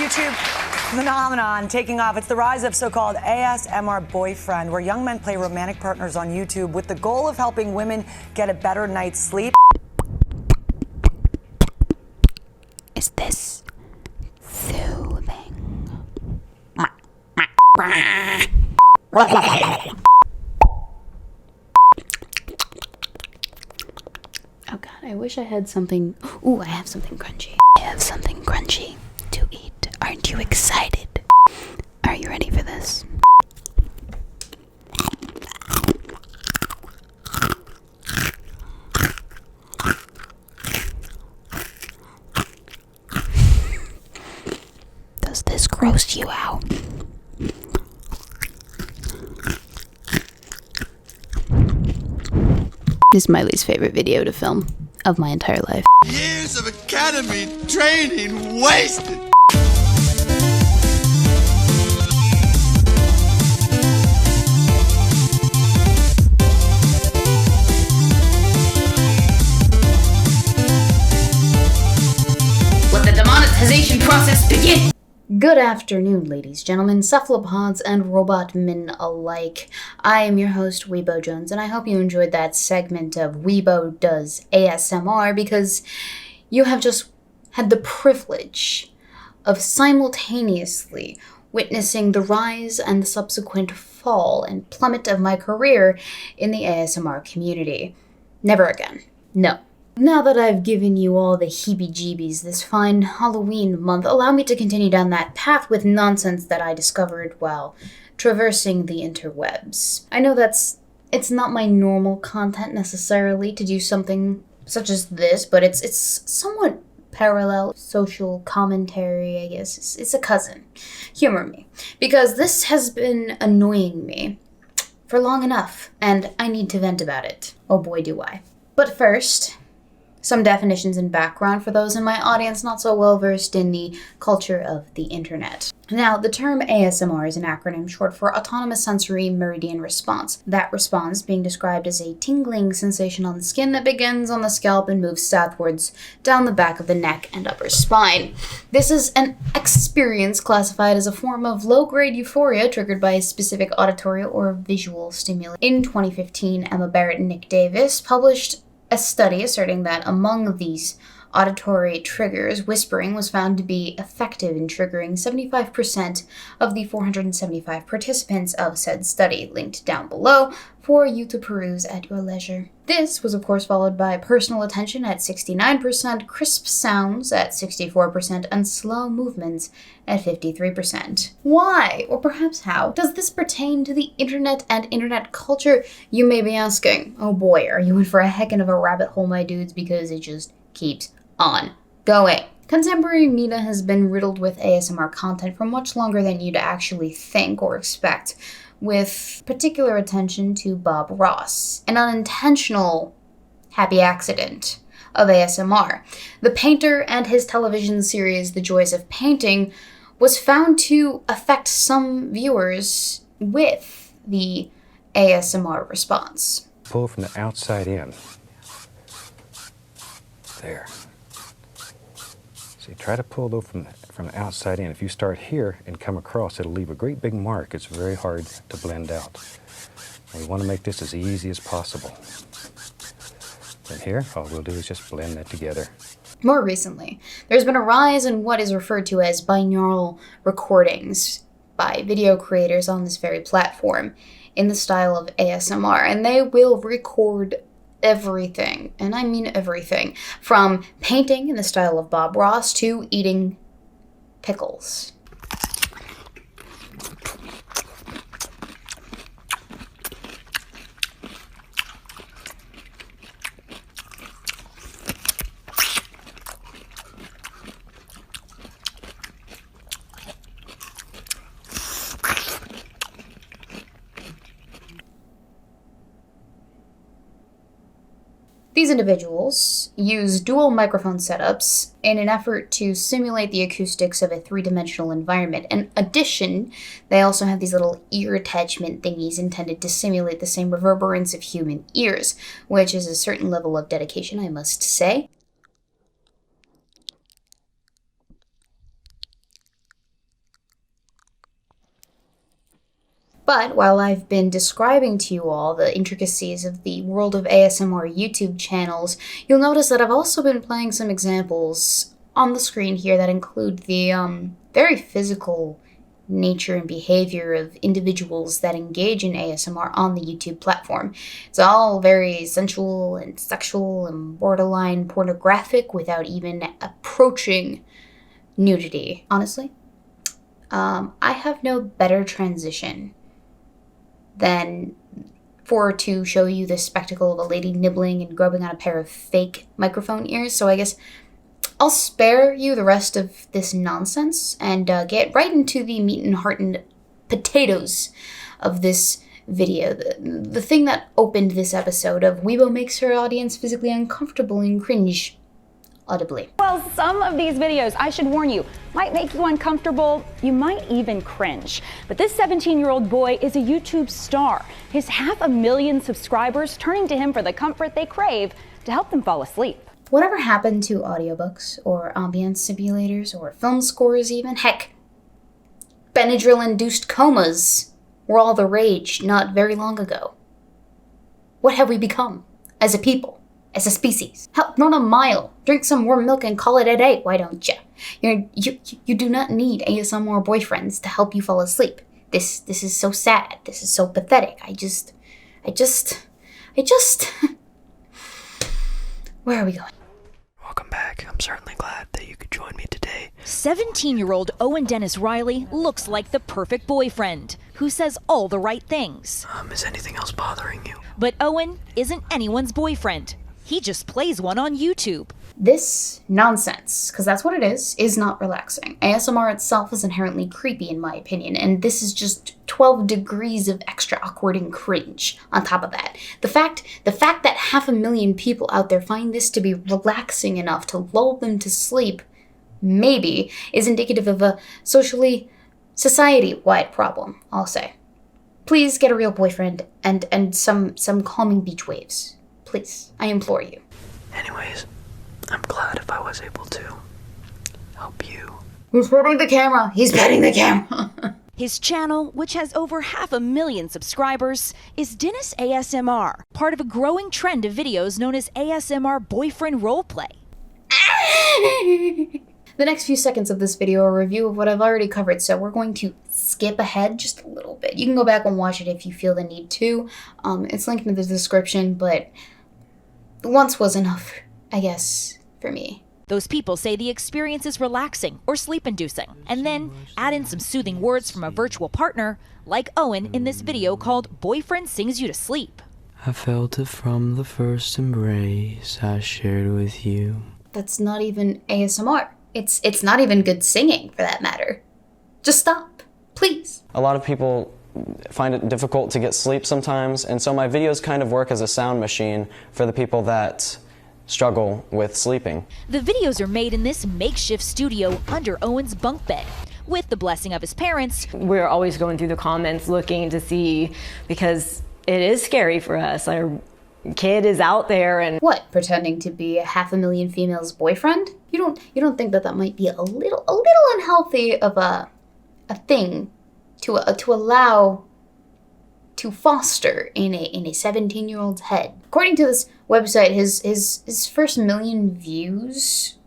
YouTube phenomenon taking off. It's the rise of so-called ASMR boyfriend, where young men play romantic partners on YouTube with the goal of helping women get a better night's sleep. Is this soothing? Oh god, I wish I had something. Ooh, I have something crunchy. I have something crunchy to eat. Aren't you excited? Are you ready for this? Does this gross you out? This is my least favorite video to film of my entire life. Years of academy training wasted. Let the demonetization process begin! Good afternoon, ladies, gentlemen, cephalopods, and robot men alike. I am your host, Weebo Jones, and I hope you enjoyed that segment of Weebo Does ASMR, because you have just had the privilege of simultaneously witnessing the rise and the subsequent fall and plummet of my career in the ASMR community. Never again. No. Now that I've given you all the heebie-jeebies this fine Halloween month, allow me to continue down that path with nonsense that I discovered while traversing the interwebs. I know it's not my normal content necessarily to do something such as this, but it's somewhat parallel social commentary, I guess. It's a cousin. Humor me. Because this has been annoying me for long enough, and I need to vent about it. Oh boy, do I. But first, some definitions and background for those in my audience not so well versed in the culture of the internet. Now, the term ASMR is an acronym short for Autonomous Sensory Meridian Response. That response being described as a tingling sensation on the skin that begins on the scalp and moves southwards down the back of the neck and upper spine. This is an experience classified as a form of low-grade euphoria triggered by a specific auditory or visual stimuli. In 2015, Emma Barrett and Nick Davis published a study asserting that among these auditory triggers, whispering was found to be effective in triggering 75% of the 475 participants of said study, linked down below for you to peruse at your leisure. This was of course followed by personal attention at 69%, crisp sounds at 64%, and slow movements at 53%. Why, or perhaps how, does this pertain to the internet and internet culture, you may be asking? Oh boy, are you in for a heckin' of a rabbit hole, my dudes, because it just keeps on going. Contemporary media has been riddled with ASMR content for much longer than you'd actually think or expect, with particular attention to Bob Ross, an unintentional happy accident of ASMR. The painter and his television series The Joys of Painting was found to affect some viewers with the ASMR response. Pull from the outside in. There. See, try to pull though from the outside in. If you start here and come across, it'll leave a great big mark. It's very hard to blend out. And we want to make this as easy as possible. And here, all we'll do is just blend that together. More recently, there's been a rise in what is referred to as binaural recordings by video creators on this very platform in the style of ASMR, and they will record everything, and I mean everything, from painting in the style of Bob Ross to eating pickles. These individuals use dual microphone setups in an effort to simulate the acoustics of a three-dimensional environment. In addition, they also have these little ear attachment thingies intended to simulate the same reverberance of human ears, which is a certain level of dedication, I must say. But while I've been describing to you all the intricacies of the world of ASMR YouTube channels, you'll notice that I've also been playing some examples on the screen here that include the very physical nature and behavior of individuals that engage in ASMR on the YouTube platform. It's all very sensual and sexual and borderline pornographic without even approaching nudity. Honestly, I have no better transition than to show you the spectacle of a lady nibbling and grubbing on a pair of fake microphone ears, so I guess I'll spare you the rest of this nonsense and get right into the meat and heart and potatoes of this video. The thing that opened this episode of Weebo makes her audience physically uncomfortable and cringe audibly. Well, some of these videos, I should warn you, might make you uncomfortable. You might even cringe. But this 17-year-old boy is a YouTube star. His 500,000 subscribers turning to him for the comfort they crave to help them fall asleep. Whatever happened to audiobooks or ambience simulators or film scores even? Heck, Benadryl-induced comas were all the rage not very long ago. What have we become as a people? As a species? Hell, run a mile, drink some warm milk and call it a day, why don't you? You do not need ASMR boyfriends to help you fall asleep. This is so sad. This is so pathetic. I just... Where are we going? Welcome back. I'm certainly glad that you could join me today. 17-year-old Owen Dennis Riley looks like the perfect boyfriend who says all the right things. Is anything else bothering you? But Owen isn't anyone's boyfriend. He just plays one on YouTube. This nonsense, because that's what it is not relaxing. ASMR itself is inherently creepy in my opinion, and this is just 12 degrees of extra awkward and cringe on top of that. The fact that 500,000 people out there find this to be relaxing enough to lull them to sleep, maybe, is indicative of a society-wide problem, I'll say. Please get a real boyfriend and some calming beach waves. Please, I implore you. Anyways, I'm glad if I was able to help you. He's petting the camera. He's petting the camera. His channel, which has over 500,000 subscribers, is Dennis ASMR, part of a growing trend of videos known as ASMR boyfriend roleplay. The next few seconds of this video are a review of what I've already covered, so we're going to skip ahead just a little bit. You can go back and watch it if you feel the need to. It's linked in the description, but once was enough, I guess, for me. Those people say the experience is relaxing or sleep-inducing, and then add in some soothing words from a virtual partner, like Owen in this video called Boyfriend Sings You to Sleep. I felt it from the first embrace I shared with you. That's not even ASMR. It's not even good singing, for that matter. Just stop, please. A lot of people find it difficult to get sleep sometimes, and so my videos kind of work as a sound machine for the people that struggle with sleeping. The videos are made in this makeshift studio under Owen's bunk bed, with the blessing of his parents. We're always going through the comments looking to see, because it is scary for us. Our kid is out there and... What, pretending to be a 500,000 female's boyfriend? You don't think that might be a little unhealthy of a thing to allow to foster in a 17-year-old's head? According to this website, his first million views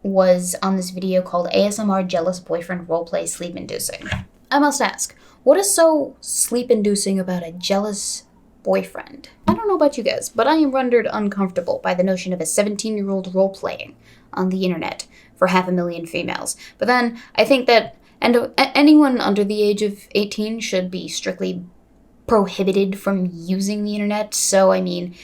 was on this video called ASMR Jealous Boyfriend Roleplay Sleep Inducing. I must ask, what is so sleep-inducing about a jealous boyfriend? I don't know about you guys, but I am rendered uncomfortable by the notion of a 17-year-old role-playing on the internet for 500,000 females. But then I think that anyone under the age of 18 should be strictly prohibited from using the internet, so I mean,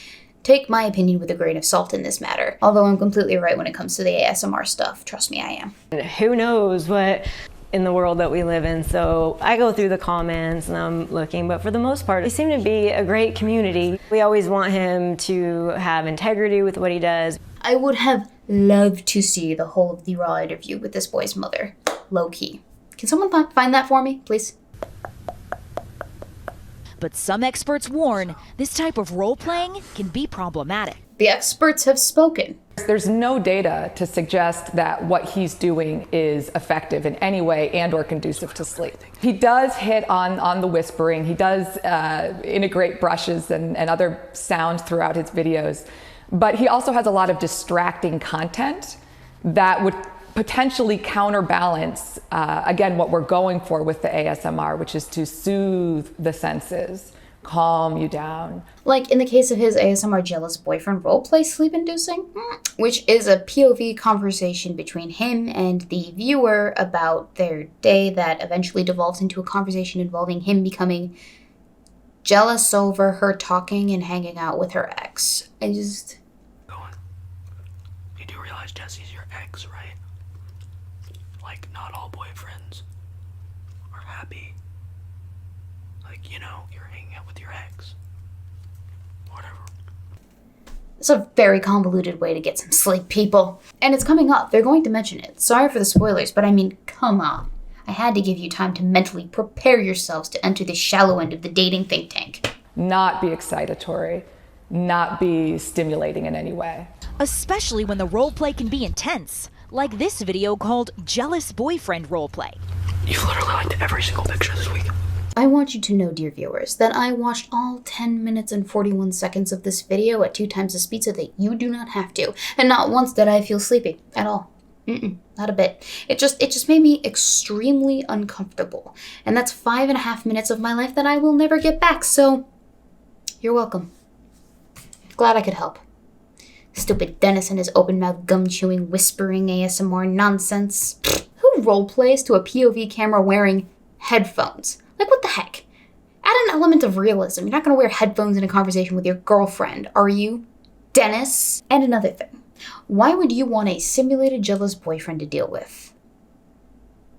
take my opinion with a grain of salt in this matter. Although I'm completely right when it comes to the ASMR stuff. Trust me, I am. Who knows what in the world that we live in, so I go through the comments and I'm looking, but for the most part, they seem to be a great community. We always want him to have integrity with what he does. I would have loved to see the whole of the raw interview with this boy's mother, low-key. Can someone find that for me, please? But some experts warn this type of role-playing can be problematic. The experts have spoken. There's no data to suggest that what he's doing is effective in any way and or conducive to sleep. He does hit on the whispering. He does integrate brushes and other sound throughout his videos. But he also has a lot of distracting content that would potentially counterbalance, again, what we're going for with the ASMR, which is to soothe the senses, calm you down. Like in the case of his ASMR jealous boyfriend roleplay sleep-inducing, which is a POV conversation between him and the viewer about their day that eventually devolves into a conversation involving him becoming jealous over her talking and hanging out with her ex. I just... Go on. You do realize Jesse's your ex, right? Like, not all boyfriends are happy. Like, you know, you're hanging out with your ex. Whatever. It's a very convoluted way to get some sleep, people. And it's coming up. They're going to mention it. Sorry for the spoilers, but I mean, come on. I had to give you time to mentally prepare yourselves to enter the shallow end of the dating think tank. Not be excitatory, not be stimulating in any way. Especially when the roleplay can be intense, like this video called Jealous Boyfriend Roleplay. You've literally liked every single picture this week. I want you to know, dear viewers, that I watched all 10 minutes and 41 seconds of this video at 2 times the speed so that you do not have to. And not once did I feel sleepy at all. Not a bit. It just made me extremely uncomfortable. And that's 5.5 minutes of my life that I will never get back, so you're welcome. Glad I could help. Stupid Dennis and his open-mouthed, gum-chewing, whispering ASMR nonsense. Who roleplays to a POV camera wearing headphones? Like, what the heck? Add an element of realism. You're not gonna wear headphones in a conversation with your girlfriend, are you? Dennis? And another thing. Why would you want a simulated jealous boyfriend to deal with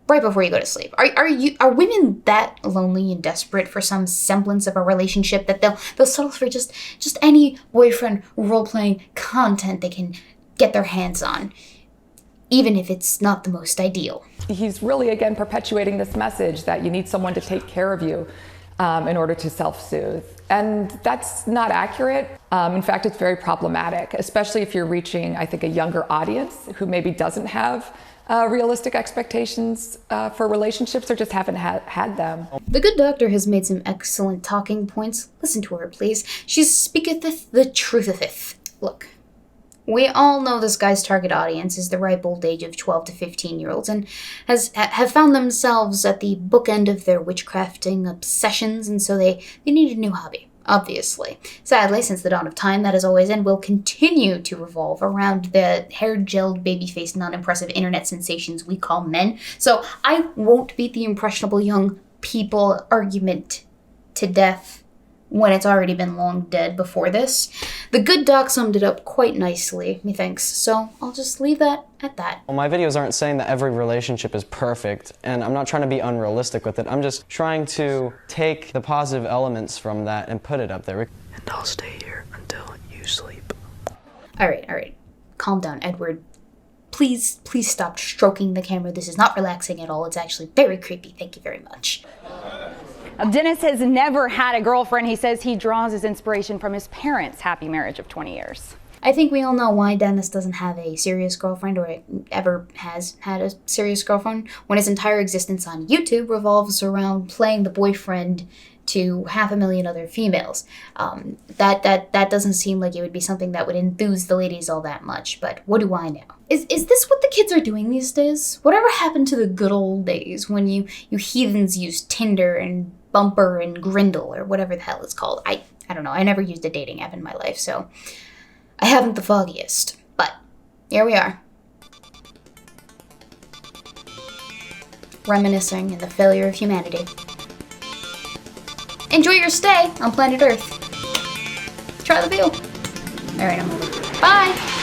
right before you go to sleep? Are women that lonely and desperate for some semblance of a relationship that they'll settle for just any boyfriend role-playing content they can get their hands on, even if it's not the most ideal? He's really, again, perpetuating this message that you need someone to take care of you in order to self-soothe. And that's not accurate. In fact, it's very problematic, especially if you're reaching, I think, a younger audience who maybe doesn't have realistic expectations for relationships or just haven't had them. The good doctor has made some excellent talking points. Listen to her, please. She speaketh the trutheth. Look, we all know this guy's target audience is the ripe old age of 12 to 15-year-olds and have found themselves at the bookend of their witchcrafting obsessions, and so they need a new hobby, obviously. Sadly, since the dawn of time, that has always and will continue to revolve around the hair-gelled, baby-faced, non-impressive internet sensations we call men. So I won't beat the impressionable young people argument to death when it's already been long dead before this. The good doc summed it up quite nicely, methinks, so I'll just leave that at that. Well, my videos aren't saying that every relationship is perfect, and I'm not trying to be unrealistic with it. I'm just trying to take the positive elements from that and put it up there. And I'll stay here until you sleep. All right. Calm down, Edward. Please stop stroking the camera. This is not relaxing at all. It's actually very creepy. Thank you very much. Dennis has never had a girlfriend. He says he draws his inspiration from his parents' happy marriage of 20 years. I think we all know why Dennis doesn't have a serious girlfriend or ever has had a serious girlfriend when his entire existence on YouTube revolves around playing the boyfriend to 500,000 other females. That doesn't seem like it would be something that would enthuse the ladies all that much, but what do I know? Is this what the kids are doing these days? Whatever happened to the good old days when you heathens used Tinder and Bumper and Grindle or whatever the hell it's called? I don't know. I never used a dating app in my life, so I haven't the foggiest. But here we are. Reminiscing in the failure of humanity. Enjoy your stay on planet Earth. Try the view. Alright, I'm moving. Bye!